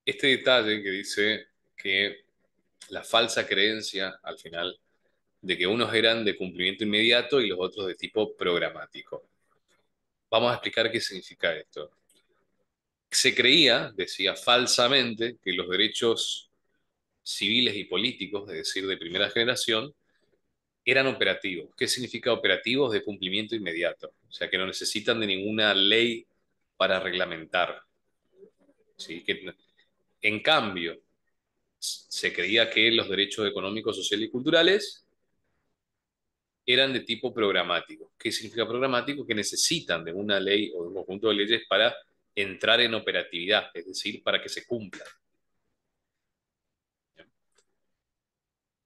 este detalle que dice que la falsa creencia al final de que unos eran de cumplimiento inmediato y los otros de tipo programático. Vamos a explicar qué significa esto. Se creía, decía falsamente, que los derechos civiles y políticos, es decir, de primera generación, eran operativos. ¿Qué significa operativos? De cumplimiento inmediato. O sea, que no necesitan de ninguna ley para reglamentar. ¿Sí? Que, en cambio, se creía que los derechos económicos, sociales y culturales eran de tipo programático. ¿Qué significa programático? Que necesitan de una ley o de un conjunto de leyes para entrar en operatividad, es decir, para que se cumplan.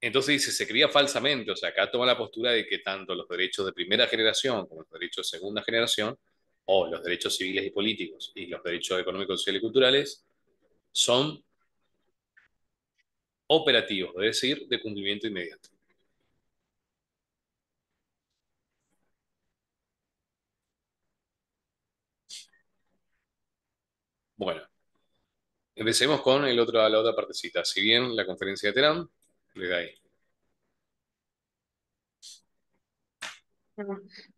Entonces dice, se cría falsamente, o sea, acá toma la postura de que tanto los derechos de primera generación como los derechos de segunda generación, o los derechos civiles y políticos y los derechos económicos, sociales y culturales, son operativos, es decir, de cumplimiento inmediato. Bueno, empecemos con la otra partecita. Si bien la conferencia de Teherán, le da ahí.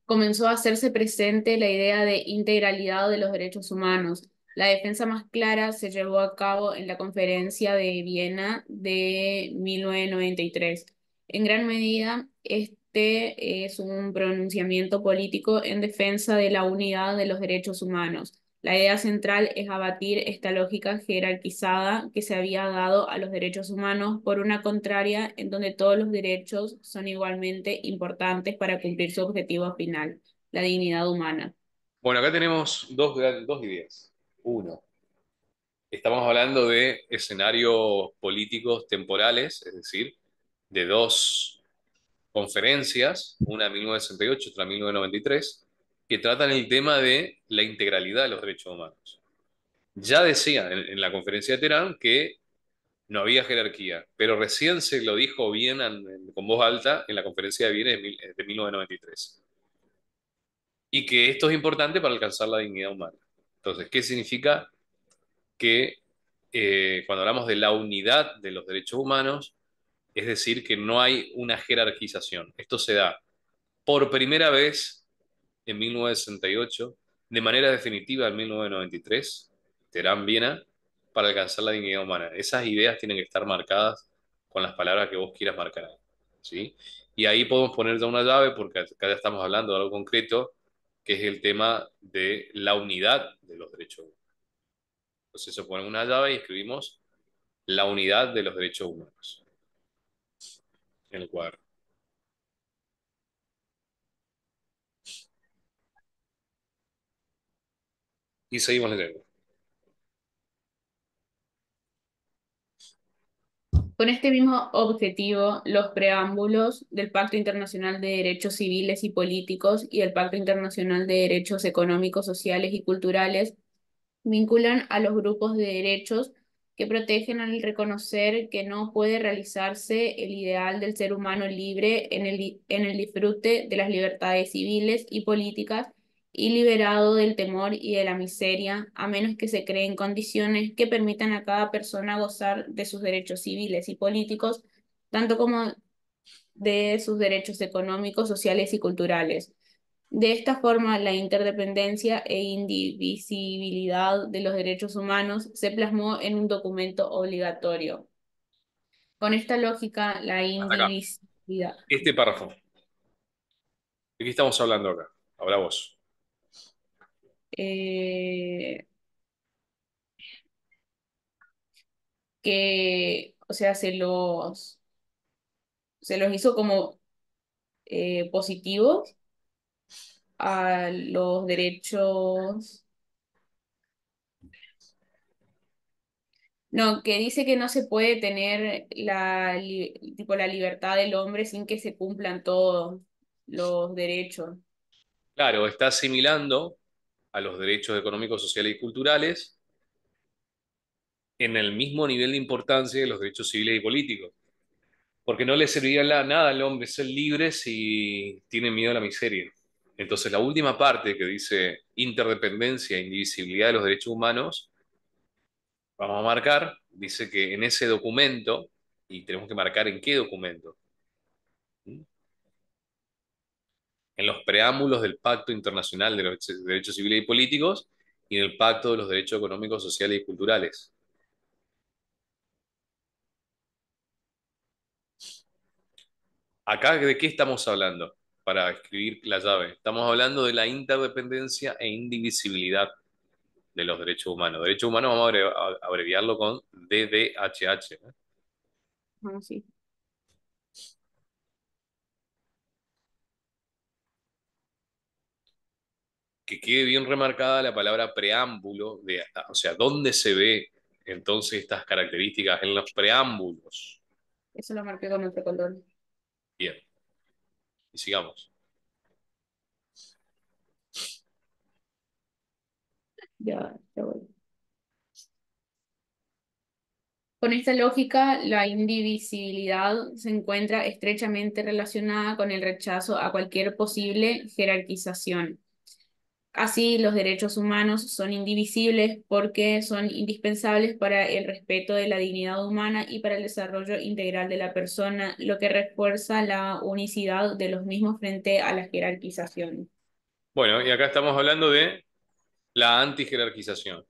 Comenzó a hacerse presente la idea de integralidad de los derechos humanos. La defensa más clara se llevó a cabo en la Conferencia de Viena de 1993. En gran medida, este es un pronunciamiento político en defensa de la unidad de los derechos humanos. La idea central es abatir esta lógica jerarquizada que se había dado a los derechos humanos por una contraria en donde todos los derechos son igualmente importantes para cumplir su objetivo final, la dignidad humana. Bueno, acá tenemos dos ideas. Uno, estamos hablando de escenarios políticos temporales, es decir, de dos conferencias, una en 1968, otra en 1993, que tratan el tema de la integralidad de los derechos humanos. Ya decía en la conferencia de Teherán que no había jerarquía, pero recién se lo dijo bien con voz alta en la conferencia de Viena de 1993. Y que esto es importante para alcanzar la dignidad humana. Entonces, ¿qué significa que cuando hablamos de la unidad de los derechos humanos, es decir, que no hay una jerarquización? Esto se da por primera vez en 1968, de manera definitiva en 1993, Teherán, Viena, para alcanzar la dignidad humana. Esas ideas tienen que estar marcadas con las palabras que vos quieras marcar ahí, ¿sí? Y ahí podemos poner ya una llave, porque acá ya estamos hablando de algo concreto, que es el tema de la unidad de los derechos humanos. Entonces se pone una llave y escribimos la unidad de los derechos humanos en el cuadro. Y seguimos leyendo. Con este mismo objetivo, los preámbulos del Pacto Internacional de Derechos Civiles y Políticos y el Pacto Internacional de Derechos Económicos, Sociales y Culturales vinculan a los grupos de derechos que protegen al reconocer que no puede realizarse el ideal del ser humano libre en el disfrute de las libertades civiles y políticas y liberado del temor y de la miseria, a menos que se creen condiciones que permitan a cada persona gozar de sus derechos civiles y políticos, tanto como de sus derechos económicos, sociales y culturales. De esta forma, la interdependencia e indivisibilidad de los derechos humanos se plasmó en un documento obligatorio. Con esta lógica, la Hasta acá. indivisibilidad, Este párrafo. ¿De qué estamos hablando acá? Habla vos. eh, que, o sea, se los hizo como positivos a los derechos. No, que dice que no se puede tener tipo, la libertad del hombre sin que se cumplan todos los derechos. Claro, está asimilando a los derechos económicos, sociales y culturales en el mismo nivel de importancia de los derechos civiles y políticos, porque no le serviría nada al hombre ser libre si tiene miedo a la miseria. Entonces, la última parte que dice interdependencia e indivisibilidad de los derechos humanos Vamos a marcar, dice que en ese documento, y tenemos que marcar en qué documento, ¿Mm? En los preámbulos del Pacto Internacional de los Derechos Civiles y Políticos y en el Pacto de los Derechos Económicos, Sociales y Culturales. Acá, ¿de qué estamos hablando? Para escribir la llave. Estamos hablando de la interdependencia e indivisibilidad de los derechos humanos. Derechos humanos vamos a abreviarlo con DDHH, ¿no? Ah, sí. Que quede bien remarcada la palabra preámbulo, o sea, ¿dónde se ve entonces estas características? En los preámbulos. Eso lo marqué con otro color. Bien, y sigamos. Ya voy. Con esta lógica, la indivisibilidad se encuentra estrechamente relacionada con el rechazo a cualquier posible jerarquización. Así, los derechos humanos son indivisibles porque son indispensables para el respeto de la dignidad humana y para el desarrollo integral de la persona, lo que refuerza la unicidad de los mismos frente a la jerarquización. Bueno, y acá estamos hablando de la antijerarquización.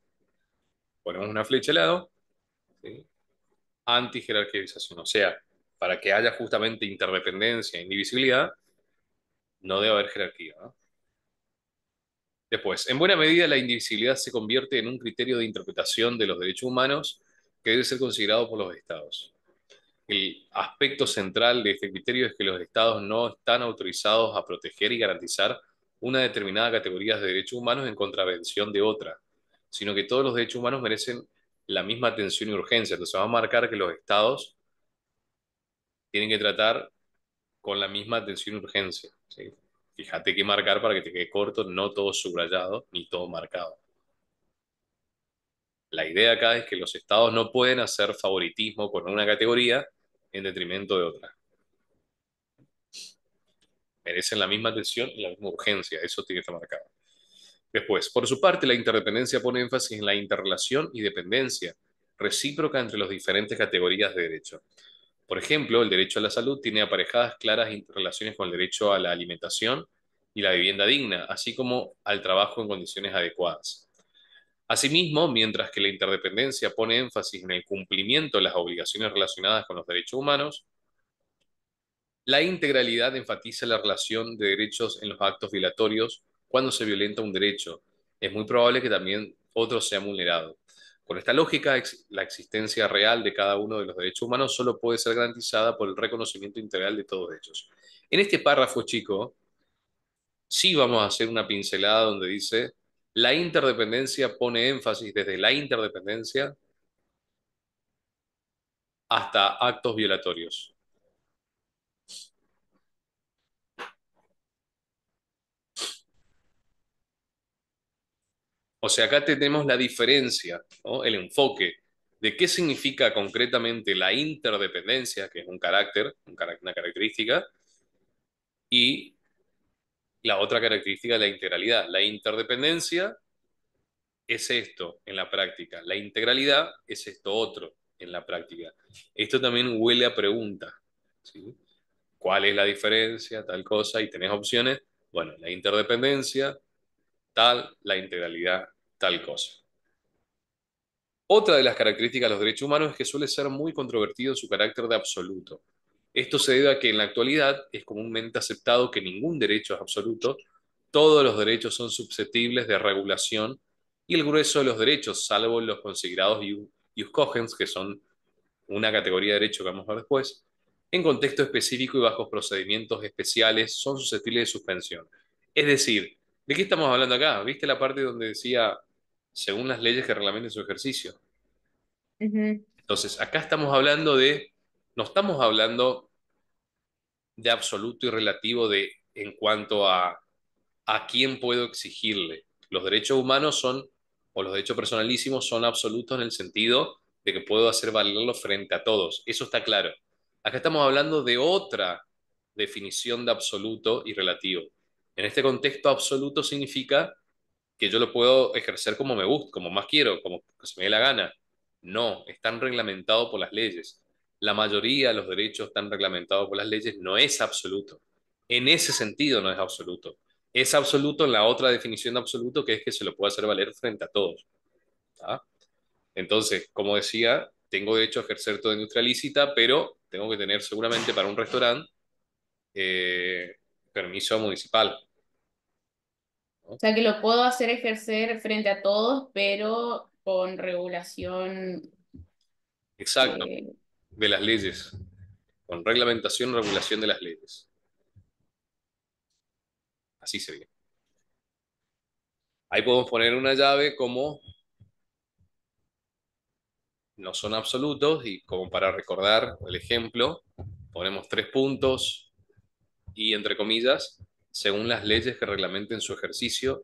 Ponemos una flecha al lado, ¿sí? Antijerarquización, o sea, para que haya justamente interdependencia e indivisibilidad, no debe haber jerarquía, ¿no? Después, en buena medida la indivisibilidad se convierte en un criterio de interpretación de los derechos humanos que debe ser considerado por los estados. El aspecto central de este criterio es que los estados no están autorizados a proteger y garantizar una determinada categoría de derechos humanos en contravención de otra, sino que todos los derechos humanos merecen la misma atención y urgencia. Entonces va a marcar que los estados tienen que tratar con la misma atención y urgencia, ¿sí? Fíjate que marcar para que te quede corto, no todo subrayado ni todo marcado. La idea acá es que los estados no pueden hacer favoritismo con una categoría en detrimento de otra. Merecen la misma atención y la misma urgencia, eso tiene que estar marcado. Después, por su parte, la interdependencia pone énfasis en la interrelación y dependencia recíproca entre las diferentes categorías de derecho. Por ejemplo, el derecho a la salud tiene aparejadas claras relaciones con el derecho a la alimentación y la vivienda digna, así como al trabajo en condiciones adecuadas. Asimismo, mientras que la interdependencia pone énfasis en el cumplimiento de las obligaciones relacionadas con los derechos humanos, la integralidad enfatiza la relación de derechos en los actos violatorios cuando se violenta un derecho. Es muy probable que también otro sea vulnerado. Con esta lógica, la existencia real de cada uno de los derechos humanos solo puede ser garantizada por el reconocimiento integral de todos ellos. En este párrafo, chico, sí vamos a hacer una pincelada donde dice, la interdependencia pone énfasis desde la interdependencia hasta actos violatorios. O sea, acá tenemos la diferencia, ¿no? El enfoque de qué significa concretamente la interdependencia, que es un carácter, una característica, y la otra característica, la integralidad. La interdependencia es esto en la práctica, la integralidad es esto otro en la práctica. Esto también huele a pregunta, ¿sí? ¿Cuál es la diferencia? Tal cosa, y tenés opciones. Bueno, la interdependencia, tal, la integralidad, tal cosa. Otra de las características de los derechos humanos es que suele ser muy controvertido en su carácter de absoluto. Esto se debe a que en la actualidad es comúnmente aceptado que ningún derecho es absoluto, todos los derechos son susceptibles de regulación y el grueso de los derechos, salvo los considerados ius cogens, que son una categoría de derecho que vamos a ver después, en contexto específico y bajo procedimientos especiales son susceptibles de suspensión. Es decir, ¿de qué estamos hablando acá? ¿Viste la parte donde decía, según las leyes que reglamenten su ejercicio? Ujú, Entonces, acá estamos hablando de, no estamos hablando de absoluto y relativo de en cuanto a quién puedo exigirle. Los derechos humanos son, o los derechos personalísimos son absolutos en el sentido de que puedo hacer valerlos frente a todos. Eso está claro. Acá estamos hablando de otra definición de absoluto y relativo. En este contexto, absoluto significa que yo lo puedo ejercer como me gusta, como más quiero, como se me dé la gana. No, están reglamentados por las leyes. La mayoría de los derechos están reglamentados por las leyes, no es absoluto. En ese sentido no es absoluto. Es absoluto en la otra definición de absoluto, que es que se lo puede hacer valer frente a todos. ¿Tá? Entonces, como decía, tengo derecho a ejercer toda industria lícita, pero tengo que tener seguramente para un restaurante eh, permiso municipal, O ¿no? sea que lo puedo hacer ejercer frente a todos, pero con regulación. Exacto, eh, de las leyes, con reglamentación y regulación de las leyes. Así sería. Ahí podemos poner una llave como no son absolutos y como para recordar el ejemplo, ponemos 3 puntos y entre comillas, según las leyes que reglamenten su ejercicio,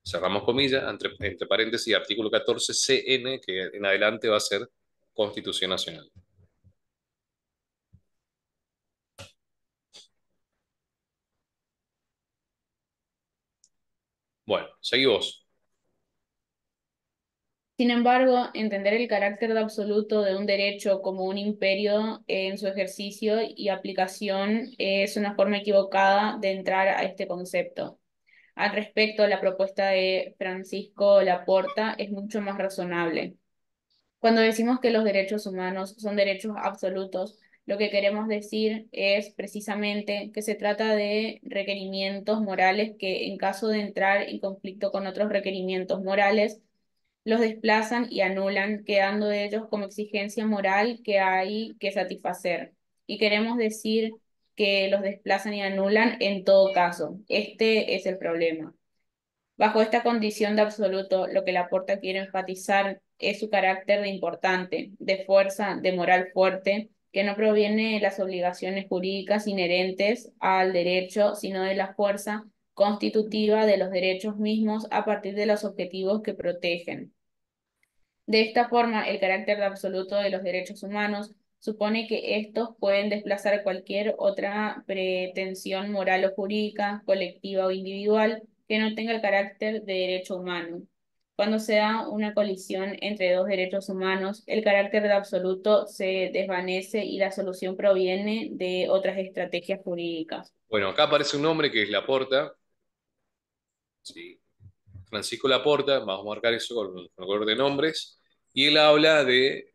cerramos comillas, entre paréntesis, artículo 14 CN, que en adelante va a ser Constitución Nacional. Bueno, seguimos. Sin embargo, entender el carácter de absoluto de un derecho como un imperio en su ejercicio y aplicación es una forma equivocada de entrar a este concepto. Al respecto, la propuesta de Francisco Laporta es mucho más razonable. Cuando decimos que los derechos humanos son derechos absolutos, lo que queremos decir es precisamente que se trata de requerimientos morales que, en caso de entrar en conflicto con otros requerimientos morales, los desplazan y anulan, quedando ellos como exigencia moral que hay que satisfacer. Y queremos decir que los desplazan y anulan en todo caso. Este es el problema. Bajo esta condición de absoluto, lo que Laporta quiere enfatizar es su carácter de importante, de fuerza, de moral fuerte, que no proviene de las obligaciones jurídicas inherentes al derecho, sino de la fuerza constitutiva de los derechos mismos a partir de los objetivos que protegen. De esta forma, el carácter absoluto de los derechos humanos supone que estos pueden desplazar cualquier otra pretensión moral o jurídica, colectiva o individual, que no tenga el carácter de derecho humano. Cuando se da una colisión entre dos derechos humanos, el carácter de absoluto se desvanece y la solución proviene de otras estrategias jurídicas. Bueno, acá aparece un nombre que es Laporta, ¿sí? Francisco Laporta, vamos a marcar eso con color de nombres, y él habla de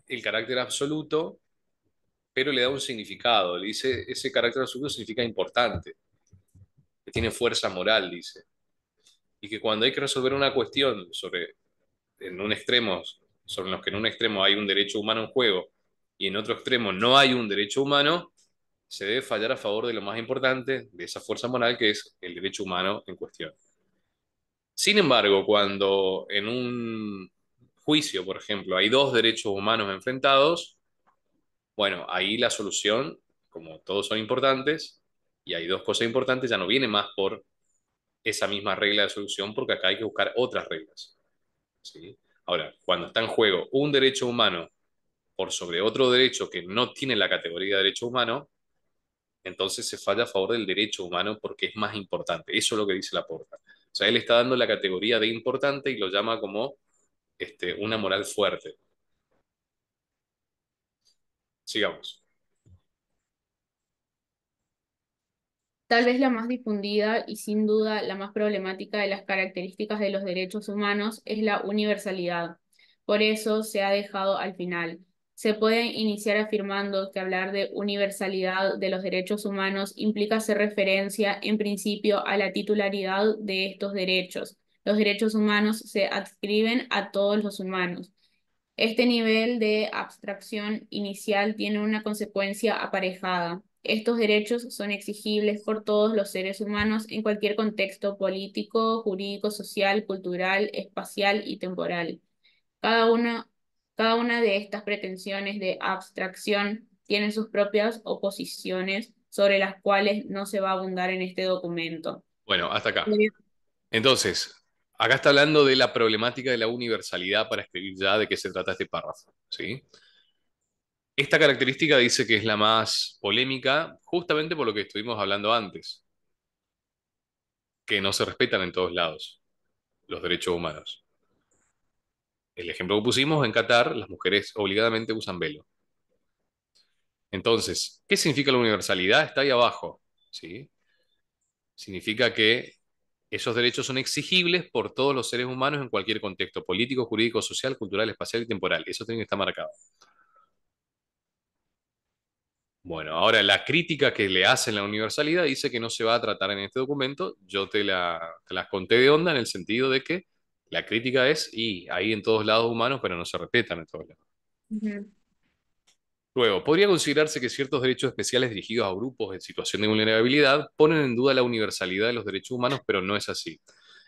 el carácter absoluto, pero le da un significado. Le dice, ese carácter absoluto significa importante, que tiene fuerza moral, dice. Y que cuando hay que resolver una cuestión en un extremo, sobre los que en un extremo hay un derecho humano en juego y en otro extremo no hay un derecho humano, se debe fallar a favor de lo más importante, de esa fuerza moral que es el derecho humano en cuestión. Sin embargo, cuando en un juicio, por ejemplo, hay dos derechos humanos enfrentados, bueno, ahí la solución, como todos son importantes, y hay dos cosas importantes, ya no viene más por esa misma regla de solución, porque acá hay que buscar otras reglas. ¿Sí? Ahora, cuando está en juego un derecho humano por sobre otro derecho que no tiene la categoría de derecho humano, entonces se falla a favor del derecho humano porque es más importante. Eso es lo que dice Laporta. O sea, él está dando la categoría de importante y lo llama como una moral fuerte. Sigamos. Tal vez la más difundida y sin duda la más problemática de las características de los derechos humanos es la universalidad. Por eso se ha dejado al final. Se puede iniciar afirmando que hablar de universalidad de los derechos humanos implica hacer referencia en principio a la titularidad de estos derechos. Los derechos humanos se adscriben a todos los humanos. Este nivel de abstracción inicial tiene una consecuencia aparejada. Estos derechos son exigibles por todos los seres humanos en cualquier contexto político, jurídico, social, cultural, espacial y temporal. Cada una, cada una de estas pretensiones de abstracción tiene sus propias oposiciones sobre las cuales no se va a abundar en este documento. Bueno, hasta acá. Entonces, acá está hablando de la problemática de la universalidad para escribir ya de qué se trata este párrafo. ¿Sí? Esta característica dice que es la más polémica justamente por lo que estuvimos hablando antes, que no se respetan en todos lados los derechos humanos. El ejemplo que pusimos en Qatar, las mujeres obligadamente usan velo. Entonces, ¿qué significa la universalidad? Está ahí abajo, ¿sí? Significa que esos derechos son exigibles por todos los seres humanos en cualquier contexto político, jurídico, social, cultural, espacial y temporal. Eso tiene que estar marcado. Bueno, ahora la crítica que le hacen la universalidad dice que no se va a tratar en este documento. Yo te las conté de onda en el sentido de que la crítica es, y hay en todos lados humanos, pero no se respetan en todos lados. Ujú, Luego, podría considerarse que ciertos derechos especiales dirigidos a grupos en situación de vulnerabilidad ponen en duda la universalidad de los derechos humanos, pero no es así.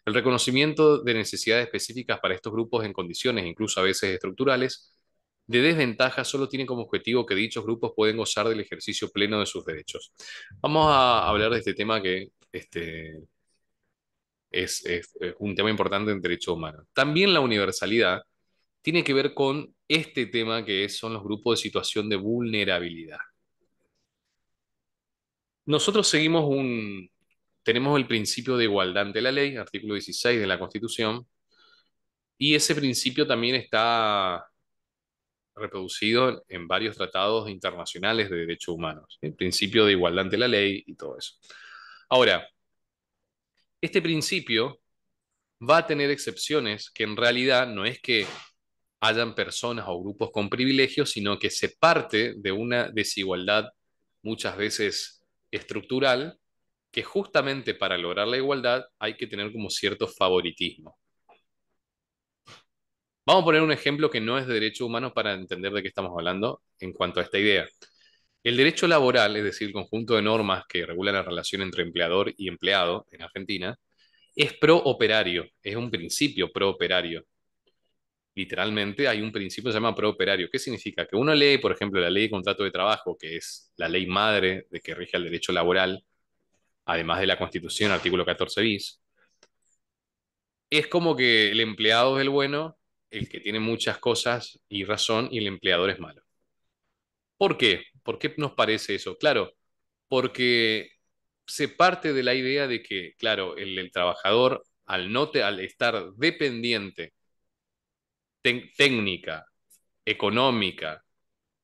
El reconocimiento de necesidades específicas para estos grupos en condiciones, incluso a veces estructurales, de desventaja solo tiene como objetivo que dichos grupos pueden gozar del ejercicio pleno de sus derechos. Vamos a hablar de este tema que es un tema importante en derechos humanos. También la universalidad tiene que ver con este tema son los grupos de situación de vulnerabilidad. Nosotros tenemos el principio de igualdad ante la ley, artículo 16 de la Constitución, y ese principio también está reproducido en varios tratados internacionales de derechos humanos, el principio de igualdad ante la ley y todo eso. Ahora, este principio va a tener excepciones que en realidad no es que hayan personas o grupos con privilegios, sino que se parte de una desigualdad muchas veces estructural, que justamente para lograr la igualdad hay que tener como cierto favoritismo. Vamos a poner un ejemplo que no es de derechos humanos para entender de qué estamos hablando en cuanto a esta idea. El derecho laboral, es decir, el conjunto de normas que regulan la relación entre empleador y empleado en Argentina, es pro operario, es un principio pro operario. Literalmente hay un principio que se llama pro operario. ¿Qué significa? Que uno lee, por ejemplo, la ley de contrato de trabajo, que es la ley madre de que rige el derecho laboral, además de la Constitución, artículo 14 bis. Es como que el empleado es el bueno, el que tiene muchas cosas y razón, y el empleador es malo. ¿Por qué? ¿Por qué nos parece eso? Claro, porque se parte de la idea de que, claro, el trabajador, al estar dependiente técnica, económica,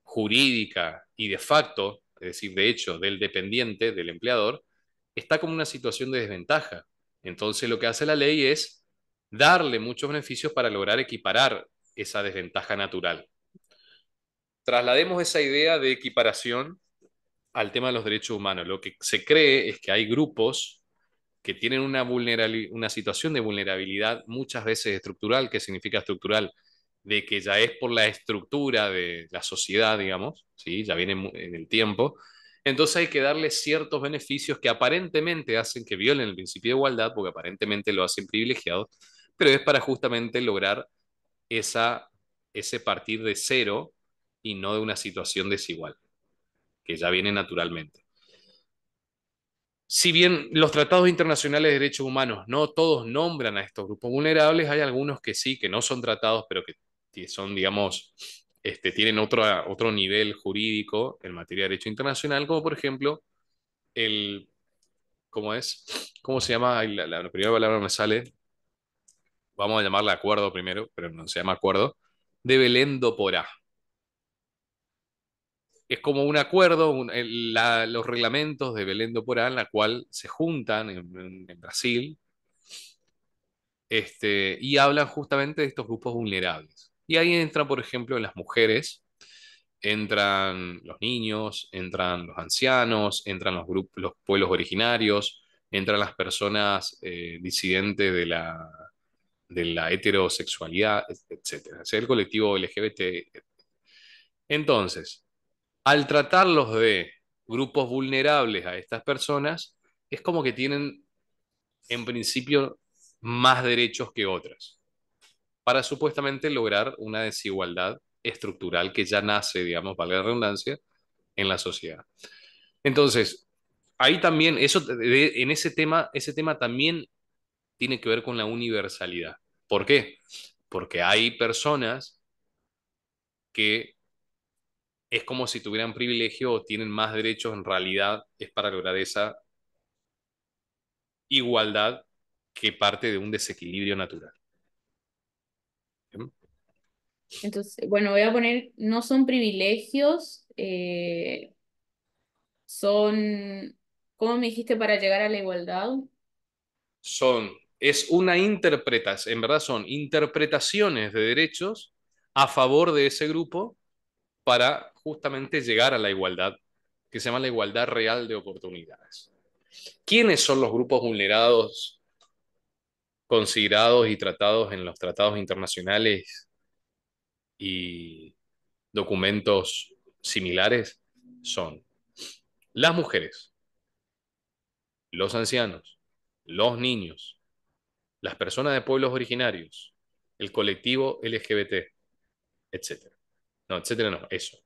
jurídica y de facto, es decir, de hecho, del dependiente, del empleador, está como una situación de desventaja. Entonces, lo que hace la ley es darle muchos beneficios para lograr equiparar esa desventaja natural. Traslademos esa idea de equiparación al tema de los derechos humanos. Lo que se cree es que hay grupos que tienen una situación de vulnerabilidad muchas veces estructural. ¿Qué significa estructural? De que ya es por la estructura de la sociedad, digamos, ¿sí? Ya viene en el tiempo. Entonces hay que darle ciertos beneficios que aparentemente hacen que violen el principio de igualdad, porque aparentemente lo hacen privilegiado, pero es para justamente lograr esa, ese partir de cero y no de una situación desigual, que ya viene naturalmente. Si bien los tratados internacionales de derechos humanos no todos nombran a estos grupos vulnerables, hay algunos que sí, que no son tratados, pero que son, digamos, tienen otro nivel jurídico en materia de derecho internacional, como por ejemplo el, ¿cómo es? ¿Cómo se llama? La primera palabra no me sale, vamos a llamarla acuerdo primero, pero no se llama acuerdo, de Belém do Pará. Es como un acuerdo, los reglamentos de Belém do Pará, en la cual se juntan en Brasil y hablan justamente de estos grupos vulnerables. Y ahí entran, por ejemplo, las mujeres, entran los niños, entran los ancianos, entran los pueblos originarios, entran las personas disidentes de la heterosexualidad, etcétera. O sea, el colectivo LGBT. Entonces, al tratarlos de grupos vulnerables a estas personas, es como que tienen, en principio, más derechos que otras, para supuestamente lograr una desigualdad estructural que ya nace, digamos, valga la redundancia, en la sociedad. Entonces, ahí también, en ese tema también tiene que ver con la universalidad. ¿Por qué? Porque hay personas que es como si tuvieran privilegio o tienen más derechos, en realidad es para lograr esa igualdad que parte de un desequilibrio natural. ¿Bien? Entonces, bueno, voy a poner, no son privilegios, son, ¿cómo me dijiste para llegar a la igualdad? Es una interpretación, en verdad son interpretaciones de derechos a favor de ese grupo para justamente llegar a la igualdad, que se llama la igualdad real de oportunidades. ¿Quiénes son los grupos vulnerados, considerados y tratados en los tratados internacionales y documentos similares? Son las mujeres, los ancianos, los niños, las personas de pueblos originarios, el colectivo LGBT, etcétera. No, etcétera, no, eso.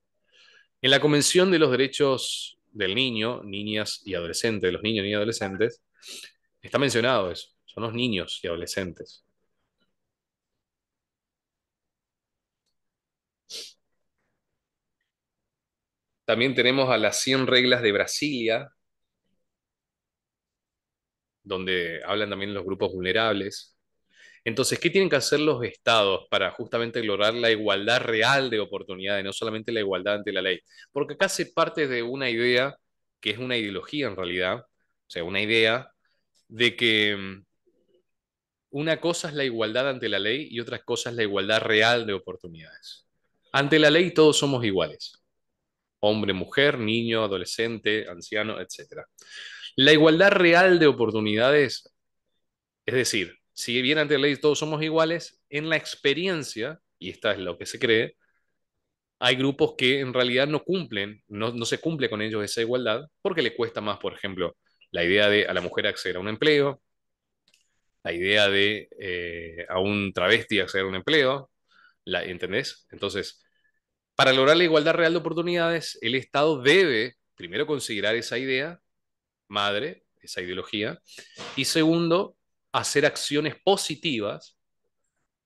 En la Convención de los Derechos del Niño, Niñas y Adolescentes, de los niños y adolescentes, está mencionado eso. Son los niños y adolescentes. También tenemos a las 100 reglas de Brasilia, donde hablan también de los grupos vulnerables. Entonces, ¿qué tienen que hacer los estados para justamente lograr la igualdad real de oportunidades, no solamente la igualdad ante la ley? Porque acá se parte de una idea que es una ideología en realidad, o sea, una idea de que una cosa es la igualdad ante la ley y otra cosa es la igualdad real de oportunidades. Ante la ley todos somos iguales, hombre, mujer, niño, adolescente, anciano, etcétera. La igualdad real de oportunidades, es decir, si bien ante la ley todos somos iguales, en la experiencia, y esta es lo que se cree, hay grupos que en realidad no cumplen, no se cumple con ellos esa igualdad porque le cuesta más, por ejemplo, la idea de a la mujer acceder a un empleo, la idea de a un travesti acceder a un empleo, ¿entendés? Entonces, para lograr la igualdad real de oportunidades, el Estado debe primero considerar esa idea madre, esa ideología, y segundo, hacer acciones positivas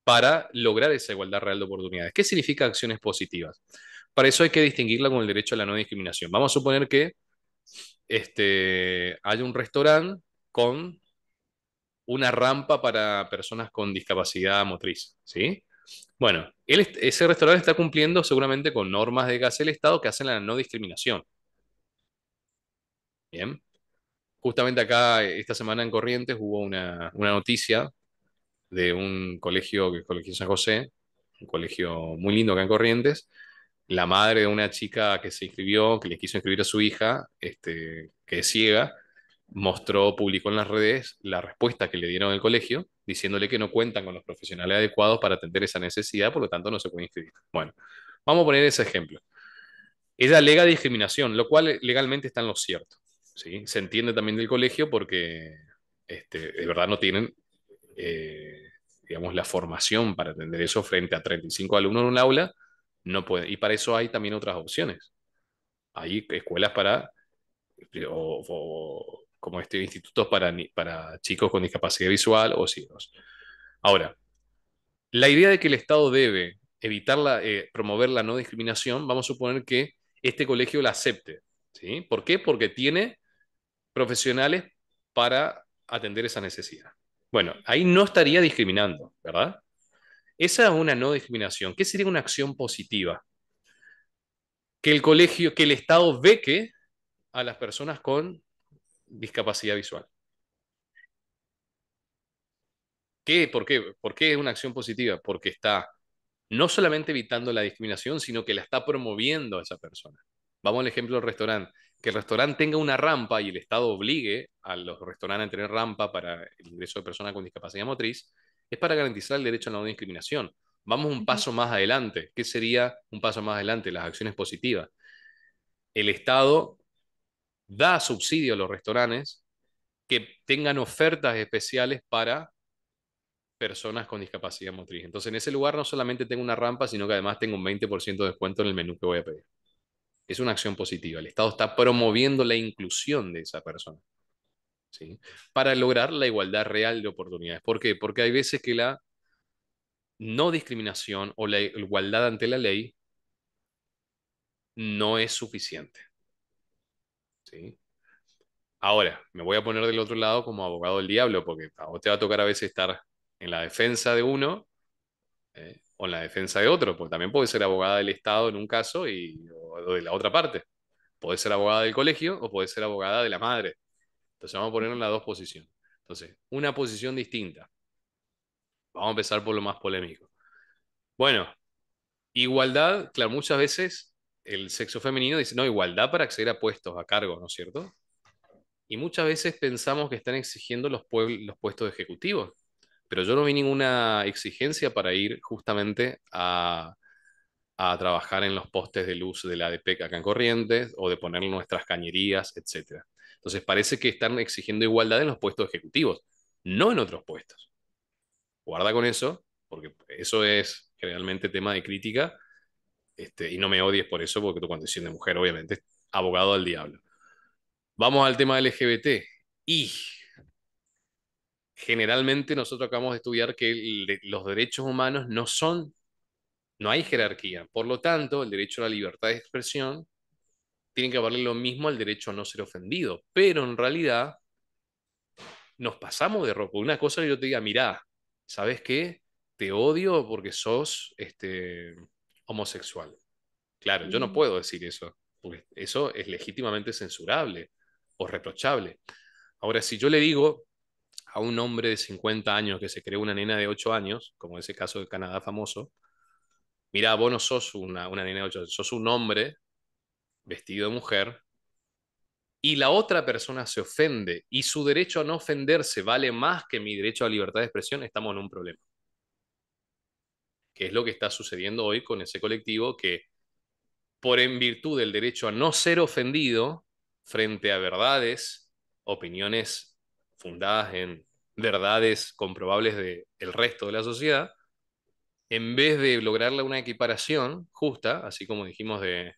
para lograr esa igualdad real de oportunidades. ¿Qué significa acciones positivas? Para eso hay que distinguirla con el derecho a la no discriminación. Vamos a suponer que hay un restaurante con una rampa para personas con discapacidad motriz, ¿sí? Bueno, ese restaurante está cumpliendo seguramente con normas de que hace el Estado que hacen la no discriminación, ¿bien? Justamente acá, esta semana en Corrientes, hubo una noticia de un colegio, que es el Colegio San José, un colegio muy lindo acá en Corrientes. La madre de una chica que se inscribió, que le quiso inscribir a su hija, que es ciega, publicó en las redes la respuesta que le dieron al colegio, diciéndole que no cuentan con los profesionales adecuados para atender esa necesidad, por lo tanto no se puede inscribir. Bueno, vamos a poner ese ejemplo. Ella alega discriminación, lo cual legalmente está en lo cierto, ¿sí? Se entiende también del colegio porque de verdad no tienen, eh, digamos, la formación para atender eso frente a 35 alumnos en un aula, no puede. Y para eso hay también otras opciones. Hay escuelas como institutos para chicos con discapacidad visual o ciegos. Ahora, la idea de que el Estado debe promover la no discriminación, vamos a suponer que este colegio la acepte, ¿sí? ¿Por qué? Porque tiene profesionales para atender esa necesidad. Bueno, ahí no estaría discriminando, ¿verdad? Esa es una no discriminación. ¿Qué sería una acción positiva? Que el Estado beque a las personas con discapacidad visual. ¿Por qué es una acción positiva? Porque está no solamente evitando la discriminación, sino que la está promoviendo a esa persona. Vamos al ejemplo del restaurante. Que el restaurante tenga una rampa y el Estado obligue a los restaurantes a tener rampa para el ingreso de personas con discapacidad motriz, es para garantizar el derecho a la no discriminación. Vamos un Ujú, paso más adelante. ¿Qué sería un paso más adelante? Las acciones positivas. El Estado da subsidio a los restaurantes que tengan ofertas especiales para personas con discapacidad motriz. Entonces, en ese lugar no solamente tengo una rampa, sino que además tengo un 20% de descuento en el menú que voy a pedir. Es una acción positiva. El Estado está promoviendo la inclusión de esa persona, ¿sí? Para lograr la igualdad real de oportunidades. ¿Por qué? Porque hay veces que la no discriminación o la igualdad ante la ley no es suficiente, ¿sí? Ahora, me voy a poner del otro lado como abogado del diablo, porque a vos te va a tocar a veces estar en la defensa de uno, ¿eh? o en la defensa de otro, porque también puede ser abogada del Estado en un caso o de la otra parte. Puede ser abogada del colegio o puede ser abogada de la madre. Entonces vamos a poner en las dos posiciones. Entonces, una posición distinta. Vamos a empezar por lo más polémico. Bueno, igualdad, claro, muchas veces el sexo femenino dice, no, igualdad para acceder a puestos, a cargos, ¿no es cierto? Y muchas veces pensamos que están exigiendo los puestos ejecutivos, pero yo no vi ninguna exigencia para ir justamente a trabajar en los postes de luz de la ADP acá en Corrientes o de poner nuestras cañerías, etcétera. Entonces parece que están exigiendo igualdad en los puestos ejecutivos, no en otros puestos. Guarda con eso, porque eso es generalmente tema de crítica, y no me odies por eso, porque tu condición de mujer, obviamente, es abogado del diablo. Vamos al tema LGBT. Y generalmente nosotros acabamos de estudiar que los derechos humanos no hay jerarquía. Por lo tanto, el derecho a la libertad de expresión tiene que valer lo mismo al derecho a no ser ofendido. Pero en realidad nos pasamos de ropa. Una cosa que yo te diga, mirá, ¿sabes qué? Te odio porque sos homosexual. Claro, yo no Mm. puedo decir eso, porque eso es legítimamente censurable o reprochable. Ahora, si yo le digo a un hombre de 50 años que se creó una nena de 8 años, como ese caso de Canadá famoso, mira, vos no sos una nena de 8 años, sos un hombre vestido de mujer, y la otra persona se ofende y su derecho a no ofenderse vale más que mi derecho a libertad de expresión, estamos en un problema, que es lo que está sucediendo hoy con ese colectivo que por en virtud del derecho a no ser ofendido frente a verdades, opiniones fundadas en verdades comprobables del resto de la sociedad, en vez de lograrle una equiparación justa, así como dijimos de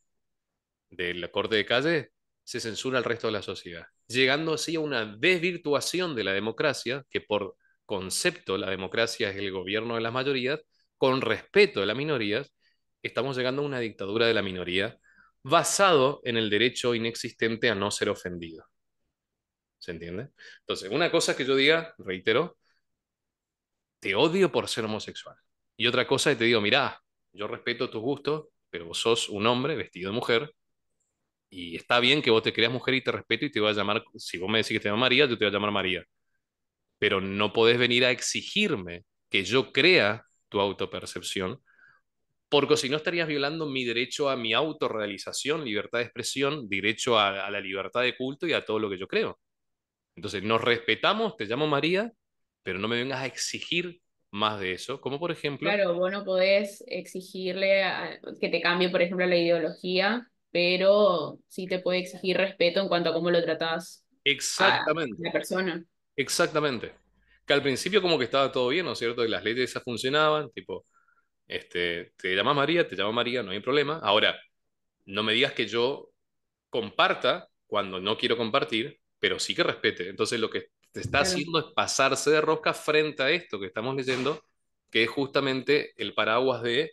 la corte de calle, se censura al resto de la sociedad, llegando así a una desvirtuación de la democracia, que por concepto la democracia es el gobierno de las mayorías, con respeto de las minorías, estamos llegando a una dictadura de la minoría basado en el derecho inexistente a no ser ofendido. ¿Se entiende? Entonces, una cosa es que yo diga, reitero, te odio por ser homosexual. Y otra cosa es que te digo, mirá, yo respeto tus gustos, pero vos sos un hombre vestido de mujer y está bien que vos te creas mujer y te respeto y te voy a llamar, si vos me decís que te llamas María, yo te voy a llamar María. Pero no podés venir a exigirme que yo crea tu autopercepción, porque si no estarías violando mi derecho a mi autorrealización, libertad de expresión, derecho a la libertad de culto y a todo lo que yo creo. Entonces, nos respetamos, te llamo María, pero no me vengas a exigir más de eso, como por ejemplo, Claro, vos no podés exigirle que te cambie, por ejemplo, la ideología, pero sí te puede exigir respeto en cuanto a cómo lo tratás a exactamente, la persona. exactamente. Que al principio como que estaba todo bien, ¿no es cierto? Y las leyes esas funcionaban, tipo, te llamas María, te llamo María, no hay problema. Ahora, no me digas que yo comparta cuando no quiero compartir, pero sí que respete. Entonces lo que te está Claro. haciendo es pasarse de rosca frente a esto que estamos leyendo, que es justamente el paraguas de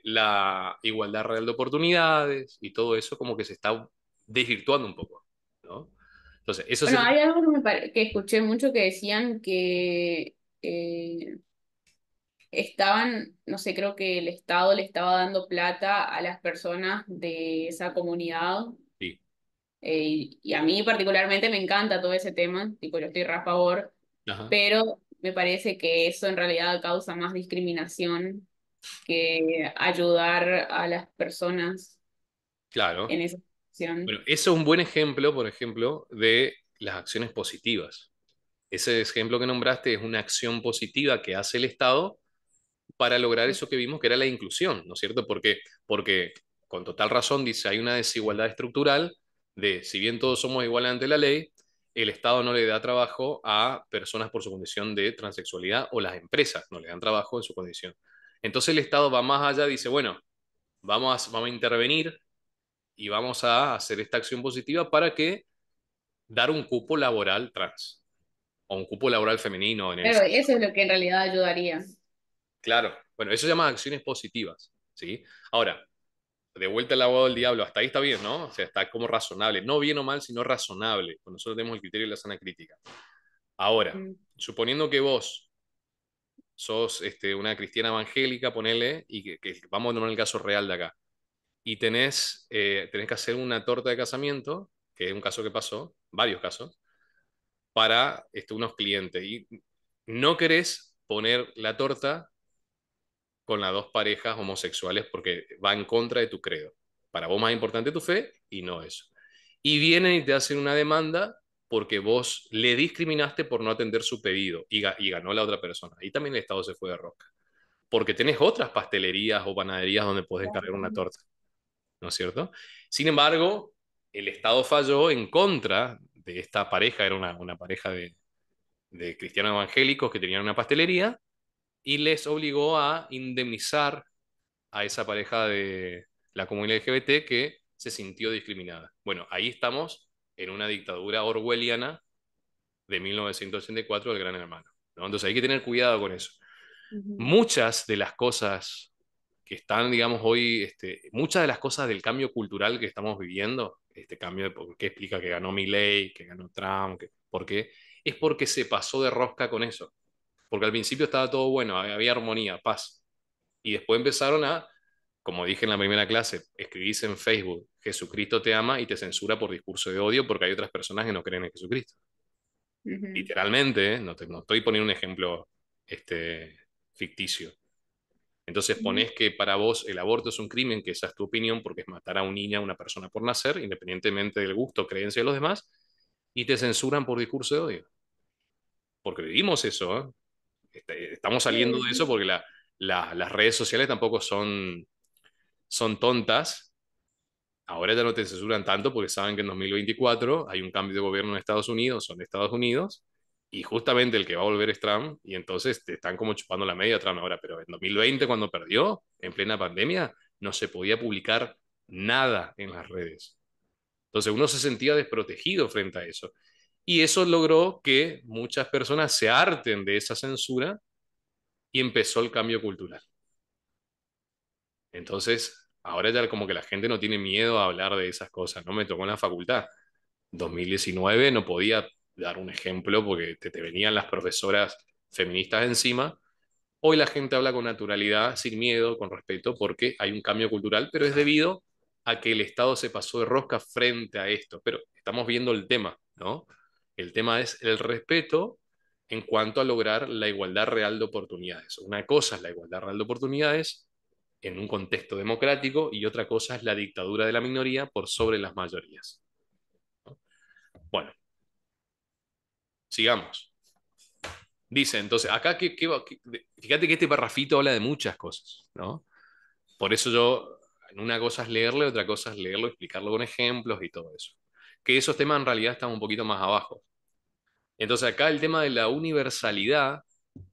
la igualdad real de oportunidades y todo eso como que se está desvirtuando un poco, ¿no? Entonces, eso Bueno, sería... hay algo que escuché mucho que decían que estaban, no sé, creo que el Estado le estaba dando plata a las personas de esa comunidad. Sí, Y a mí particularmente me encanta todo ese tema, tipo, yo estoy re a favor, ajá, pero me parece que eso en realidad causa más discriminación que ayudar a las personas claro. en esa situación. Bueno, eso es un buen ejemplo, por ejemplo, de las acciones positivas. Ese ejemplo que nombraste es una acción positiva que hace el Estado para lograr eso que vimos que era la inclusión, ¿no es cierto? Porque con total razón dice, hay una desigualdad estructural de, si bien todos somos iguales ante la ley, el Estado no le da trabajo a personas por su condición de transexualidad o las empresas no le dan trabajo en su condición. Entonces el Estado va más allá, dice, bueno, vamos a intervenir y vamos a hacer esta acción positiva para que dar un cupo laboral trans o un cupo laboral femenino en el... Claro, eso es lo que en realidad ayudaría. Claro, bueno, eso se llama acciones positivas, ¿sí? Ahora, de vuelta al abogado del diablo, hasta ahí está bien, ¿no? O sea, está como razonable, no bien o mal, sino razonable. Pues nosotros tenemos el criterio de la sana crítica. Ahora, Mm. suponiendo que vos sos una cristiana evangélica, ponele, y vamos a tomar el caso real de acá, y tenés que hacer una torta de casamiento, que es un caso que pasó, varios casos, para unos clientes, y no querés poner la torta con las dos parejas homosexuales porque va en contra de tu credo. Para vos más importante tu fe y no eso. Y vienen y te hacen una demanda porque vos le discriminaste por no atender su pedido y ganó la otra persona. Ahí también el Estado se fue de rosca. Porque tenés otras pastelerías o panaderías donde podés encargar una torta, ¿no es cierto? Sin embargo, el Estado falló en contra de esta pareja, era una pareja de cristianos evangélicos que tenían una pastelería y les obligó a indemnizar a esa pareja de la comunidad LGBT que se sintió discriminada. Bueno, ahí estamos en una dictadura orwelliana de 1984 del Gran Hermano, ¿no? Entonces hay que tener cuidado con eso. Ujú, Muchas de las cosas que están, digamos, hoy, muchas de las cosas del cambio cultural que estamos viviendo, este cambio de por qué explica que ganó Milley, que ganó Trump, por qué, es porque se pasó de rosca con eso. Porque al principio estaba todo bueno, había armonía, paz. Y después empezaron a, como dije en la primera clase, escribís en Facebook, Jesucristo te ama y te censura por discurso de odio porque hay otras personas que no creen en Jesucristo. ujú, Literalmente, no estoy poniendo un ejemplo ficticio. Entonces ujú. pones que para vos el aborto es un crimen, que esa es tu opinión, porque es matar a un niño, a una persona por nacer, independientemente del gusto o creencia de los demás, y te censuran por discurso de odio. Porque vivimos eso, ¿eh? Estamos saliendo de eso Sí, porque las redes sociales tampoco son tontas. Ahora ya no te censuran tanto porque saben que en 2024 hay un cambio de gobierno en Estados Unidos, son de Estados Unidos, y justamente el que va a volver es Trump, y entonces te están como chupando la media a Trump ahora, pero en 2020 cuando perdió, en plena pandemia, no se podía publicar nada en las redes. Entonces uno se sentía desprotegido frente a eso. Y eso logró que muchas personas se harten de esa censura y empezó el cambio cultural. Entonces, ahora ya como que la gente no tiene miedo a hablar de esas cosas, ¿no? Me tocó en la facultad. 2019 no podía dar un ejemplo porque te venían las profesoras feministas encima. Hoy la gente habla con naturalidad, sin miedo, con respeto, porque hay un cambio cultural, pero es debido a que el Estado se pasó de rosca frente a esto. Pero estamos viendo el tema, ¿no? El tema es el respeto en cuanto a lograr la igualdad real de oportunidades. Una cosa es la igualdad real de oportunidades en un contexto democrático y otra cosa es la dictadura de la minoría por sobre las mayorías, ¿no? Bueno, sigamos. Dice, entonces, acá, fíjate que este parrafito habla de muchas cosas, ¿no? Por eso yo, una cosa es leerle, otra cosa es leerlo, explicarlo con ejemplos y todo eso. Que esos temas en realidad están un poquito más abajo. Entonces acá el tema de la universalidad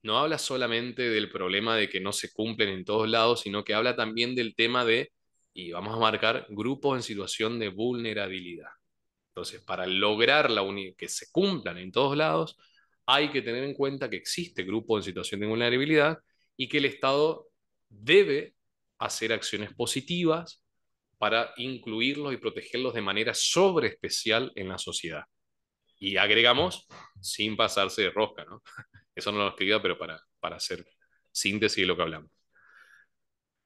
no habla solamente del problema de que no se cumplen en todos lados, sino que habla también del tema de, y vamos a marcar, grupos en situación de vulnerabilidad. Entonces, para lograr que se cumplan en todos lados, hay que tener en cuenta que existe grupos en situación de vulnerabilidad y que el Estado debe hacer acciones positivas para incluirlos y protegerlos de manera sobreespecial en la sociedad. Y agregamos, sin pasarse de rosca, ¿no? Eso no lo escribía, pero para hacer síntesis de lo que hablamos.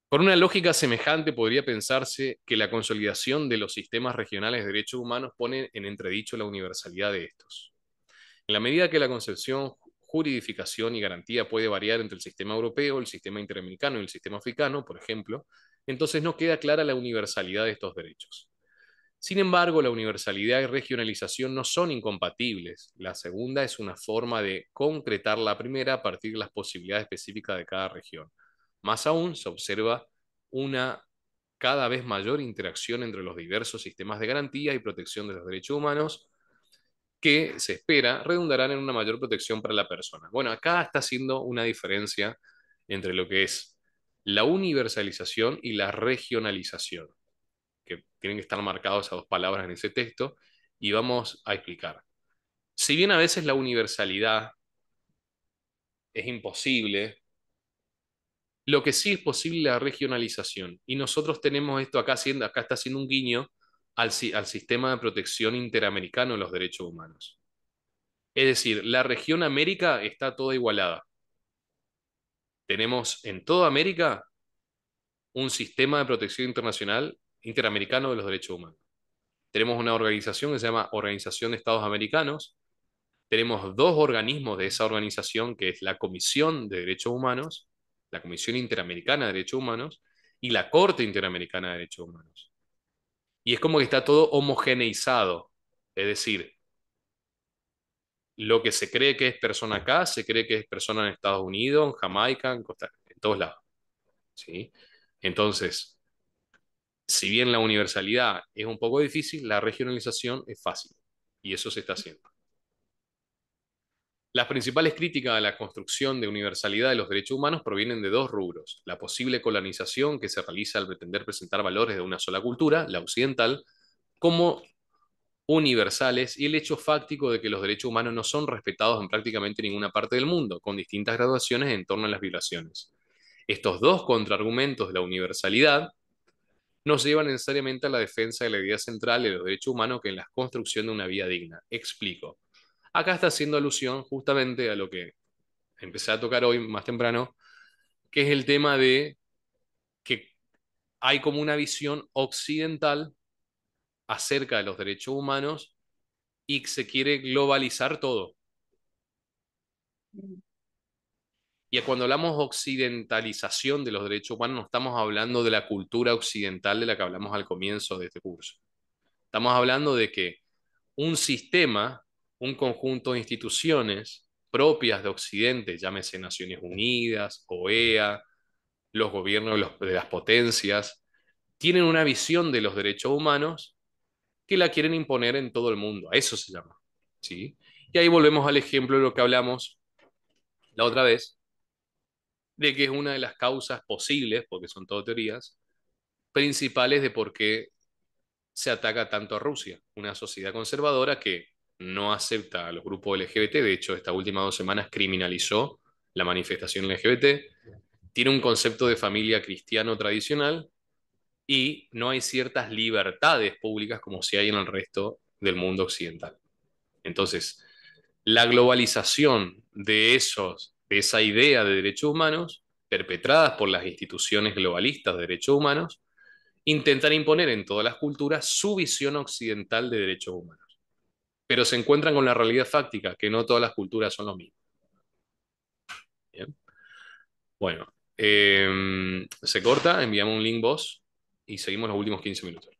Por una lógica semejante, podría pensarse que la consolidación de los sistemas regionales de derechos humanos pone en entredicho la universalidad de estos. En la medida que la concepción, juridificación y garantía puede variar entre el sistema europeo, el sistema interamericano y el sistema africano, por ejemplo, entonces no queda clara la universalidad de estos derechos. Sin embargo, la universalidad y regionalización no son incompatibles. La segunda es una forma de concretar la primera a partir de las posibilidades específicas de cada región. Más aún, se observa una cada vez mayor interacción entre los diversos sistemas de garantía y protección de los derechos humanos que se espera redundarán en una mayor protección para la persona. Bueno, acá está haciendo una diferencia entre lo que es la universalización y la regionalización, que tienen que estar marcadas esas dos palabras en ese texto, y vamos a explicar. Si bien a veces la universalidad es imposible, lo que sí es posible es la regionalización. Y nosotros tenemos esto acá está haciendo un guiño al sistema de protección interamericano de los derechos humanos. Es decir, la región América está toda igualada. tenemos en toda América un sistema de protección internacional interamericano de los derechos humanos. Tenemos una organización que se llama Organización de Estados Americanos. Tenemos dos organismos de esa organización, que es la Comisión de Derechos Humanos, la Comisión Interamericana de Derechos Humanos y la Corte Interamericana de Derechos Humanos. Y es como que está todo homogeneizado. Es decir, lo que se cree que es persona acá, se cree que es persona en Estados Unidos, en Jamaica, en Costa Rica, en todos lados. ¿Sí? Entonces, si bien la universalidad es un poco difícil, la regionalización es fácil. Y eso se está haciendo. Las principales críticas a la construcción de universalidad de los derechos humanos provienen de dos rubros: la posible colonización que se realiza al pretender presentar valores de una sola cultura, la occidental, como universales, y el hecho fáctico de que los derechos humanos no son respetados en prácticamente ninguna parte del mundo, con distintas graduaciones en torno a las violaciones. Estos dos contraargumentos de la universalidad nos llevan necesariamente a la defensa de la idea central de los derechos humanos, que es la construcción de una vida digna. Explico. Acá está haciendo alusión justamente a lo que empecé a tocar hoy más temprano, que es el tema de que hay como una visión occidental acerca de los derechos humanos y que se quiere globalizar todo. Y cuando hablamos occidentalización de los derechos humanos, no estamos hablando de la cultura occidental de la que hablamos al comienzo de este curso. Estamos hablando de que un sistema, un conjunto de instituciones propias de Occidente, llámese Naciones Unidas, OEA, los gobiernos de las potencias, tienen una visión de los derechos humanos que la quieren imponer en todo el mundo. A eso se llama. ¿Sí? Y ahí volvemos al ejemplo de lo que hablamos la otra vez, de que es una de las causas posibles, porque son todo teorías, principales de por qué se ataca tanto a Rusia, una sociedad conservadora que no acepta a los grupos LGBT. De hecho, estas últimas 2 semanas criminalizó la manifestación LGBT, tiene un concepto de familia cristiano tradicional y no hay ciertas libertades públicas como si hay en el resto del mundo occidental. Entonces, la globalización de esa idea de derechos humanos, perpetradas por las instituciones globalistas de derechos humanos, intentan imponer en todas las culturas su visión occidental de derechos humanos. Pero se encuentran con la realidad fáctica, que no todas las culturas son lo mismo. ¿Bien? Bueno, se corta, enviamos un link vos y seguimos los últimos 15 minutos.